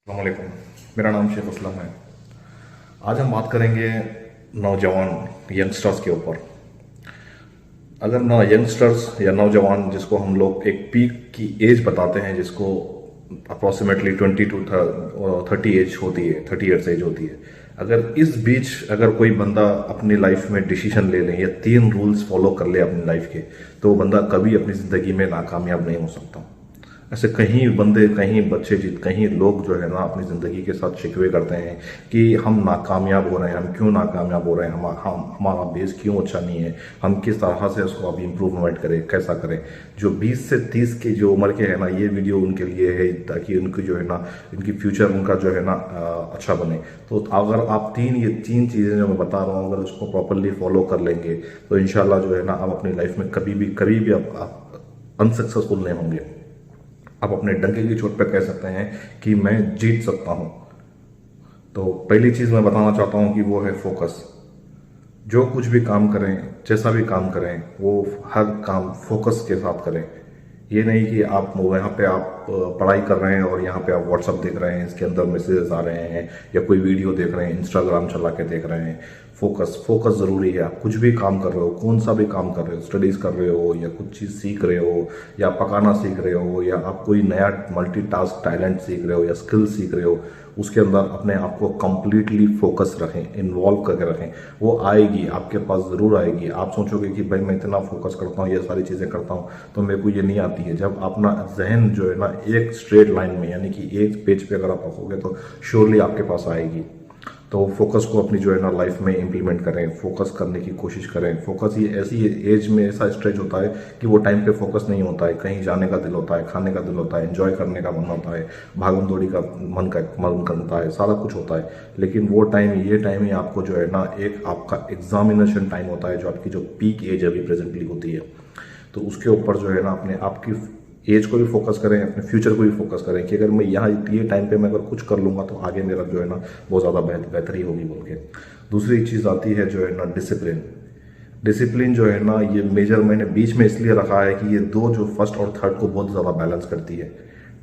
अस्सलामुअलैकुम। मेरा नाम शेख असलम है। आज हम बात करेंगे नौजवान यंगस्टर्स के ऊपर। अगर ना यंगस्टर्स या नौजवान जिसको हम लोग एक पीक की एज बताते हैं, जिसको अप्रॉक्सीमेटली 20 to 30 एज होती है, 30 ईयर्स एज होती है, अगर इस बीच अगर कोई बंदा अपनी लाइफ में डिसीजन ले ले या 3 रूल्स फॉलो कर ले अपनी लाइफ के, तो वो बंदा कभी अपनी ज़िंदगी में नाकामयाब नहीं हो सकता। ऐसे कहीं बंदे, कहीं बच्चे, कहीं लोग जो है ना अपनी ज़िंदगी के साथ शिकवे करते हैं कि हम नाकामयाब हो रहे हैं। हम क्यों नाकामयाब हो रहे हैं? हमारा बेस क्यों अच्छा नहीं है? हम किस तरह से उसको अभी इम्प्रूवमेंट करें, कैसा करें? जो 20 से 30 की जो उम्र के है ना, ये वीडियो उनके लिए है ताकि उनकी जो है ना, इनकी फ्यूचर उनका जो है ना अच्छा बने। तो अगर आप ये तीन चीज़ें जो मैं बता रहा हूँ, अगर उसको प्रॉपरली फॉलो कर लेंगे तो इंशाल्लाह जो है ना आप अपनी लाइफ में कभी भी आप अनसक्सेसफुल नहीं होंगे। आप अपने डंके की चोट पर कह सकते हैं कि मैं जीत सकता हूं। तो पहली चीज मैं बताना चाहता हूं कि वो है फोकस। जो कुछ भी काम करें, जैसा भी काम करें, वो हर काम फोकस के साथ करें। ये नहीं कि आप यहाँ पे आप पढ़ाई कर रहे हैं और यहाँ पे आप व्हाट्सअप देख रहे हैं, इसके अंदर मैसेजेस आ रहे हैं, या कोई वीडियो देख रहे हैं, इंस्टाग्राम चला के देख रहे हैं। फोकस ज़रूरी है। आप कुछ भी काम कर रहे हो, कौन सा भी काम कर रहे हो, स्टडीज़ कर रहे हो या कुछ चीज़ सीख रहे हो या पकाना सीख रहे हो या आप कोई नया मल्टीटास्क टैलेंट सीख रहे हो या स्किल सीख रहे हो, उसके अंदर अपने आप को कंप्लीटली फोकस रखें, इन्वॉल्व करके रखें। वो आएगी, आपके पास ज़रूर आएगी। आप सोचोगे कि भाई मैं इतना फोकस करता हूँ, ये सारी चीज़ें करता हूँ, तो मेरे को ये नहीं आती है। जब अपना जहन जो है ना एक स्ट्रेट लाइन में, यानी कि एक पेज पे अगर आप रखोगे तो श्योरली आपके पास आएगी। तो फोकस को अपनी जो है ना लाइफ में इंप्लीमेंट करें, फोकस करने की कोशिश करें। फोकस ये ऐसी एज में ऐसा स्टेज होता है कि वो टाइम पे फोकस नहीं होता है। कहीं जाने का दिल होता है, खाने का दिल होता है, एंजॉय करने का मन होता है, भागम दौड़ी का मन करता है, सारा कुछ होता है। लेकिन वो टाइम, ये टाइम ही आपको जो है ना एक आपका एग्जामिनेशन टाइम होता है, जो आपकी जो पीक एज अभी प्रेजेंटली होती है। तो उसके ऊपर जो है ना अपने आपकी एज को भी फोकस करें, अपने फ्यूचर को भी फोकस करें कि अगर मैं यहाँ ये टाइम पे मैं अगर कुछ कर लूँगा तो आगे मेरा जो है ना बहुत ज़्यादा बेहतरी होगी बोल के। दूसरी चीज़ आती है जो है ना डिसिप्लिन। डिसिप्लिन जो है ना ये मेजर मैंने बीच में इसलिए रखा है कि ये दो जो फर्स्ट और थर्ड को बहुत ज़्यादा बैलेंस करती है।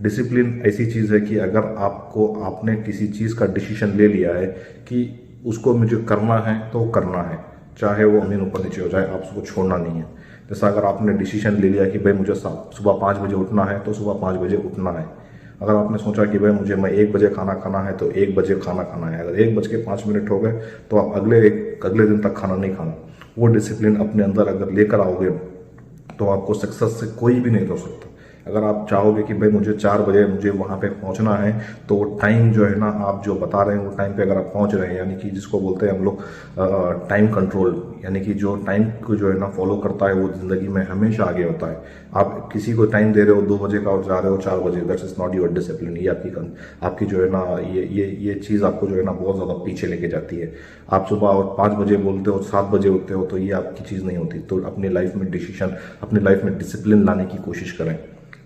डिसिप्लिन ऐसी चीज़ है कि अगर आपने किसी चीज़ का डिसीजन ले लिया है कि उसको मुझे करना है तो करना है, चाहे वो अमीन ऊपर नीचे हो जाए, आप उसको छोड़ना नहीं है। जैसा अगर आपने डिसीजन ले लिया कि भाई मुझे सुबह 5 बजे उठना है तो सुबह 5 बजे उठना है। अगर आपने सोचा कि भाई मैं 1 बजे खाना खाना है तो 1 बजे खाना खाना है। अगर 1 बज के 5 मिनट हो गए तो आप अगले दिन तक खाना नहीं खाना। वो डिसिप्लिन अपने अंदर अगर लेकर आओगे तो आपको सक्सेस से कोई भी नहीं रोक सकता। अगर आप चाहोगे कि भाई मुझे 4 बजे मुझे वहाँ पे पहुँचना है, तो वो टाइम जो है ना आप जो बता रहे हैं वो टाइम पे अगर आप पहुँच रहे हैं, यानी कि जिसको बोलते हैं हम लोग टाइम कंट्रोल, यानी कि जो टाइम को जो है ना फॉलो करता है वो ज़िंदगी में हमेशा आगे होता है। आप किसी को टाइम दे रहे हो 2 बजे का और जा रहे हो 4 बजे, that's is not your discipline. ये आपकी जो है ना ये चीज़ आपको जो है ना बहुत ज़्यादा पीछे लेके जाती है। आप सुबह और 5 बजे बोलते हो, 7 बजे उठते हो, तो ये आपकी चीज़ नहीं होती। तो अपनी लाइफ में अपनी लाइफ में डिसिप्लिन लाने की कोशिश करें।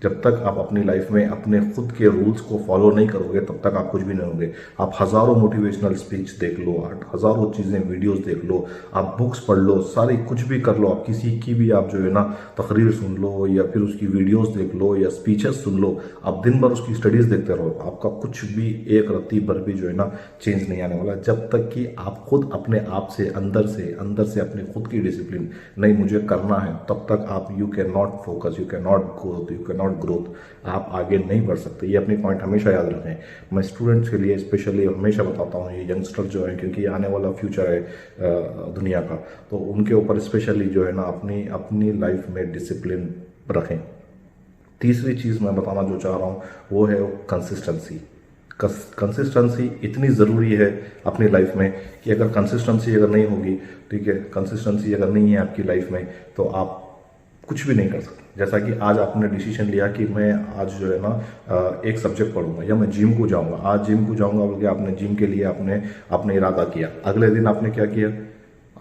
जब तक आप अपनी लाइफ में अपने खुद के रूल्स को फॉलो नहीं करोगे तब तक आप कुछ भी नहीं होंगे। आप हज़ारों मोटिवेशनल स्पीच देख लो, हज़ारों चीज़ें वीडियोस देख लो, आप बुक्स पढ़ लो, सारी कुछ भी कर लो, आप किसी की भी आप जो है ना तकरीर सुन लो या फिर उसकी वीडियोस देख लो या स्पीचेस सुन लो, आप दिन भर उसकी स्टडीज़ देखते रहो, आपका कुछ भी एक रत्ती भर भी जो है ना चेंज नहीं आने वाला। जब तक कि आप खुद अपने आप से अंदर से अपने खुद की डिसिप्लिन नहीं मुझे करना है, तब तक आप you can not focus, you can not growth, you can not growth, आप आगे नहीं बढ़ सकते। ये अपनी पॉइंट हमेशा याद रखें। मैं स्टूडेंट्स के लिए स्पेशली हमेशा बताता हूँ, ये यंगस्टर जो है, क्योंकि ये आने वाला फ्यूचर है दुनिया का, तो उनके ऊपर स्पेशली जो है ना अपनी लाइफ में डिसिप्लिन रखें। तीसरी चीज़ मैं बताना जो चाह रहा हूँ वो है कंसिस्टेंसी। कंसिस्टेंसी इतनी ज़रूरी है अपनी लाइफ में कि अगर कंसिस्टेंसी अगर नहीं होगी, ठीक है, कंसिस्टेंसी अगर नहीं है आपकी लाइफ में तो आप कुछ भी नहीं कर सकते। जैसा कि आज आपने डिसीजन लिया कि मैं आज जो है ना एक सब्जेक्ट पढ़ूंगा या मैं जिम को जाऊंगा, आज जिम को जाऊंगा बोल के आपने जिम के लिए आपने इरादा किया। अगले दिन आपने क्या किया?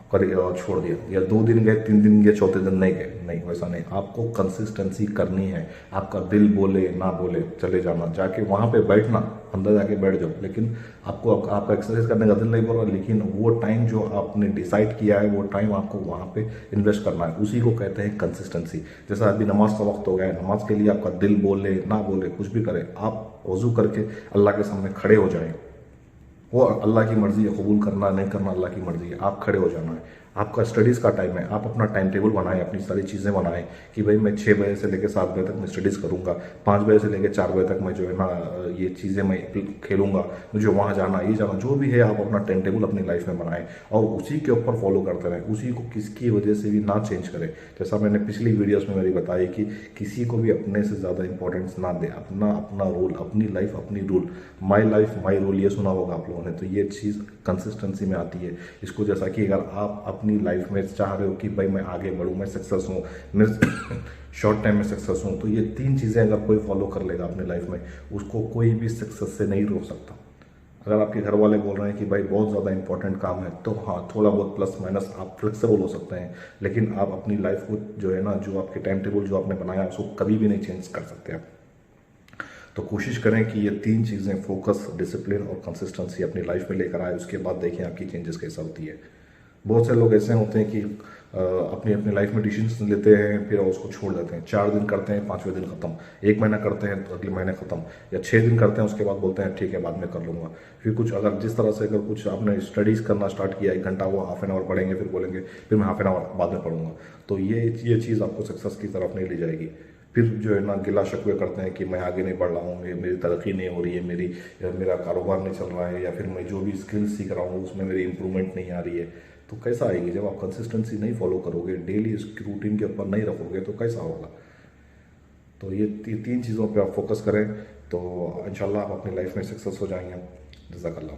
छोड़ दिया, या 2 दिन गए, 3 दिन गए, चौथे दिन नहीं गए, नहीं, वैसा नहीं। आपको कंसिस्टेंसी करनी है। आपका दिल बोले ना बोले चले जाना, जाके वहाँ पे बैठना, अंदर जाके बैठ जाओ। लेकिन आपका एक्सरसाइज करने का दिल नहीं बोल रहा, लेकिन वो टाइम जो आपने डिसाइड किया है वो टाइम आपको वहाँ पे इन्वेस्ट करना है, उसी को कहते हैं कंसिस्टेंसी। जैसा अभी नमाज का वक्त हो गया है, नमाज के लिए आपका दिल बोले ना बोले कुछ भी करे, आप वजू करके अल्लाह के सामने खड़े हो जाएं। वो अल्लाह की मर्ज़ी है, कबूल करना नहीं करना अल्लाह की मर्ज़ी है। आप खड़े हो जाना है। आपका स्टडीज़ का टाइम है, आप अपना टाइम टेबल बनाएं, अपनी सारी चीज़ें बनाएं कि भाई मैं 6 बजे से लेकर 7 बजे तक मैं स्टडीज़ करूँगा, 5 बजे से लेकर 4 बजे तक मैं जो है ना ये चीज़ें मैं खेलूँगा, मुझे वहाँ जाना, ये जाना, जो भी है आप अपना टाइम टेबल अपनी लाइफ में बनाएं और उसी के ऊपर फॉलो करते रहें, उसी को किसकी वजह से भी ना चेंज करें। जैसा मैंने पिछली वीडियोज़ में मेरी बताई कि किसी को भी अपने से ज़्यादा इंपॉर्टेंस ना दे, अपना अपना रूल, अपनी लाइफ अपनी rule, my life my rule, ये सुना होगा आप लोगों ने। तो ये चीज़ कंसिस्टेंसी में आती है। इसको जैसा कि अगर आप अपनी लाइफ में चाह रहे हो कि भाई मैं आगे बढ़ूँ, मैं सक्सेस हूँ, मैं शॉर्ट टाइम में सक्सेस हूँ, तो ये 3 चीज़ें अगर कोई फॉलो कर लेगा अपनी लाइफ में, उसको कोई भी सक्सेस से नहीं रोक सकता। अगर आपके घर वाले बोल रहे हैं कि भाई बहुत ज़्यादा इंपॉर्टेंट काम है, तो हाँ थोड़ा बहुत प्लस माइनस आप फ्लेक्सिबल हो सकते हैं, लेकिन आप अपनी लाइफ को जो है ना, जो आपके टाइम टेबल जो आपने बनाया उसको कभी भी नहीं चेंज कर सकते आप। तो कोशिश करें कि ये 3 चीज़ें, फोकस, डिसिप्लिन और कंसिस्टेंसी, अपनी लाइफ में लेकर आए। उसके बाद देखें आपकी चेंजेस कैसा होती है। बहुत से लोग ऐसे होते हैं कि अपनी अपनी लाइफ में डिसीजन लेते हैं, फिर उसको छोड़ देते हैं। 4 दिन करते हैं, 5वें दिन ख़त्म, 1 महीना करते हैं तो अगले महीने ख़त्म, या 6 दिन करते हैं उसके बाद बोलते हैं ठीक है बाद में कर लूँगा। फिर कुछ अगर जिस तरह से अगर कुछ आपने स्टडीज़ करना स्टार्ट किया, 1 घंटा वो हाफ एन आवर पढ़ेंगे, फिर बोलेंगे फिर मैं हाफ एन आवर बाद में पढ़ूंगा, तो ये चीज़ आपको सक्सेस की तरफ नहीं ले जाएगी। फिर जो है ना गिला शिकवे करते हैं कि मैं आगे नहीं बढ़ रहा हूँ, मेरी तरक्की नहीं हो रही है, मेरा कारोबार नहीं चल रहा है, या फिर मैं जो भी स्किल सीख रहा हूँ उसमें मेरी इंप्रूवमेंट नहीं आ रही है। तो कैसा आएगी जब आप कंसिस्टेंसी नहीं फॉलो करोगे, डेली इस रूटीन के ऊपर नहीं रखोगे, तो कैसा होगा। तो ये 3 चीज़ों पे आप फोकस करें, तो इंशाल्लाह आप अपनी लाइफ में सक्सेस हो जाएंगे। जज़ाकल्लाह।